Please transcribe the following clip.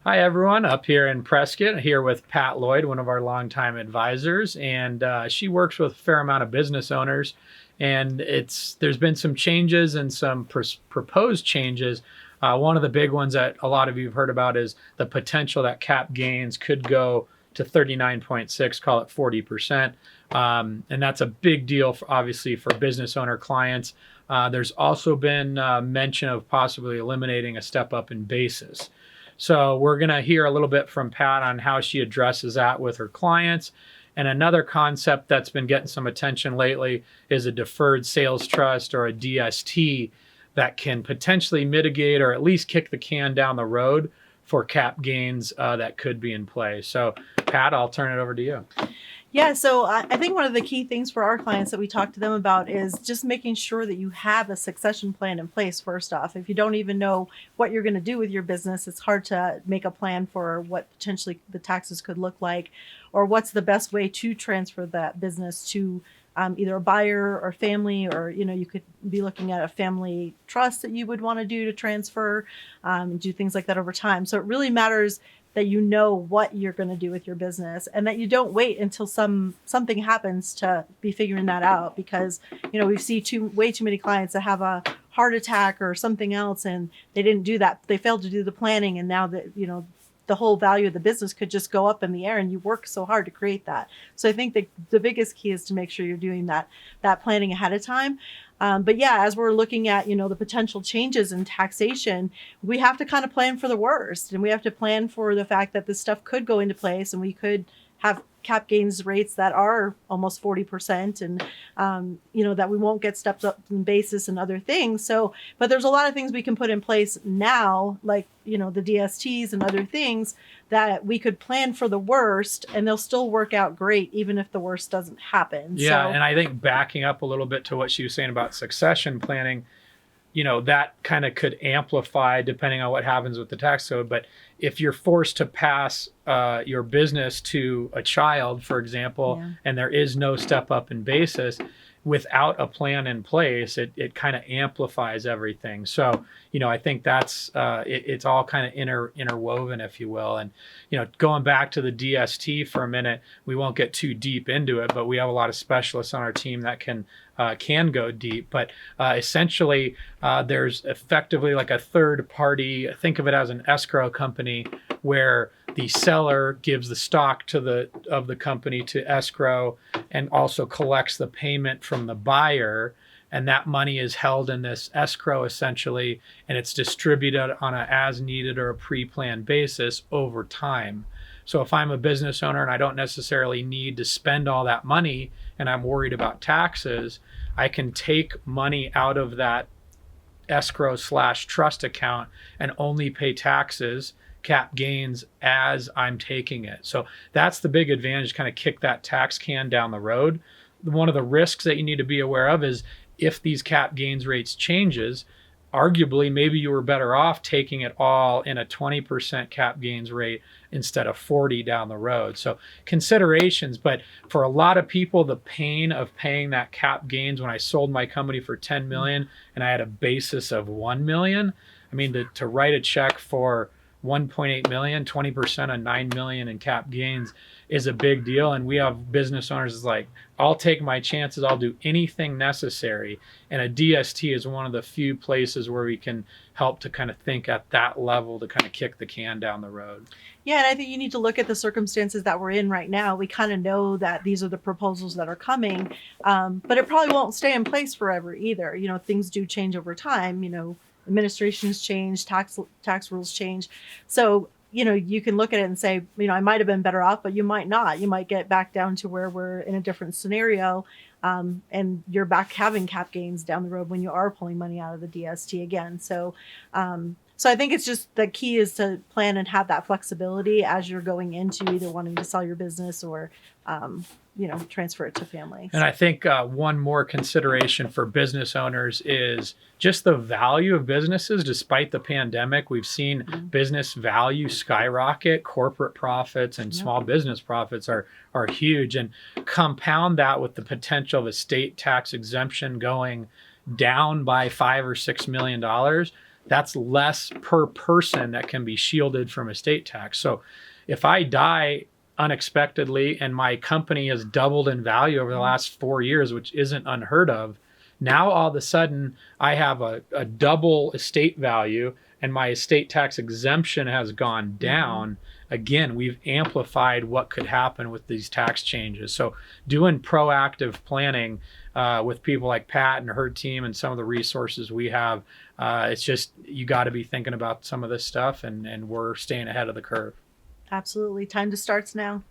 Hi, everyone. Up here in Prescott, here with Pat Lloyd, one of our longtime advisors, and she works with a fair amount of business owners. And there's been some changes and some proposed changes. One of the big ones that a lot of you have heard about is the potential that cap gains could go to 39.6, call it 40%. And that's a big deal, obviously, for business owner clients. There's also been mention of possibly eliminating a step up in basis. So we're going to hear a little bit from Pat on how she addresses that with her clients. And another concept that's been getting some attention lately is a deferred sales trust, or a DST, that can potentially mitigate or at least kick the can down the road for cap gains that could be in play. So Pat, I'll turn it over to you. Yeah, so I think one of the key things for our clients that we talk to them about is just making sure that you have a succession plan in place. First off, if you don't even know what you're going to do with your business, it's hard to make a plan for what potentially the taxes could look like, or what's the best way to transfer that business to either a buyer or family, or you could be looking at a family trust that you would want to do to transfer, and do things like that over time. So it really matters that you know what you're going to do with your business, and that you don't wait until something happens to be figuring that out. Because we see way too many clients that have a heart attack or something else, and they didn't do that. They failed to do the planning, and now that the whole value of the business could just go up in the air, and you work so hard to create that. So I think that the biggest key is to make sure you're doing that planning ahead of time. But yeah, as we're looking at, the potential changes in taxation, we have to kind of plan for the worst, and we have to plan for the fact that this stuff could go into place, and we could have cap gains rates that are almost 40%, and that we won't get stepped up in basis and other things. So, but there's a lot of things we can put in place now, like the DSTs and other things, that we could plan for the worst, and they'll still work out great even if the worst doesn't happen. Yeah, and I think backing up a little bit to what she was saying about succession planning, that kind of could amplify depending on what happens with the tax code. But if you're forced to pass your business to a child, for example, and there is no step up in basis, without a plan in place, it kind of amplifies everything. So, I think that's it's all kind of interwoven, if you will. And, going back to the DST for a minute, we won't get too deep into it, but we have a lot of specialists on our team that can go deep. But essentially, there's effectively like a third party. Think of it as an escrow company, where the seller gives the stock of the company to escrow, and also collects the payment from the buyer. And that money is held in this escrow essentially, and it's distributed on a as needed or a pre-planned basis over time. So if I'm a business owner and I don't necessarily need to spend all that money, and I'm worried about taxes, I can take money out of that escrow/trust account and only pay taxes, cap gains, as I'm taking it. So that's the big advantage, kind of kick that tax can down the road. One of the risks that you need to be aware of is, if these cap gains rates changes, arguably maybe you were better off taking it all in a 20% cap gains rate instead of 40 down the road. So considerations, but for a lot of people, the pain of paying that cap gains, when I sold my company for 10 million and I had a basis of 1 million, I mean, to write a check for 1.8 million, 20% of 9 million in cap gains is a big deal. And we have business owners is like, I'll take my chances. I'll do anything necessary. And a DST is one of the few places where we can help to kind of think at that level to kind of kick the can down the road. Yeah, and I think you need to look at the circumstances that we're in right now. We kind of know that these are the proposals that are coming, but it probably won't stay in place forever either. Things do change over time. Administrations change, tax rules change. So, you can look at it and say, I might have been better off, but you might not. You might get back down to where we're in a different scenario, and you're back having cap gains down the road when you are pulling money out of the DST again. So I think it's just, the key is to plan and have that flexibility as you're going into either wanting to sell your business or transfer it to family. And I think one more consideration for business owners is just the value of businesses. Despite the pandemic, we've seen business value skyrocket. Corporate profits and small business profits are huge. And compound that with the potential of a state tax exemption going down by $5 or $6 million. that's less per person that can be shielded from estate tax. So if I die unexpectedly and my company has doubled in value over the last 4 years, which isn't unheard of, now all of a sudden I have a double estate value and my estate tax exemption has gone down. Again, we've amplified what could happen with these tax changes. So doing proactive planning with people like Pat and her team and some of the resources we have, it's just, you got to be thinking about some of this stuff, and we're staying ahead of the curve. Absolutely. Time to starts now.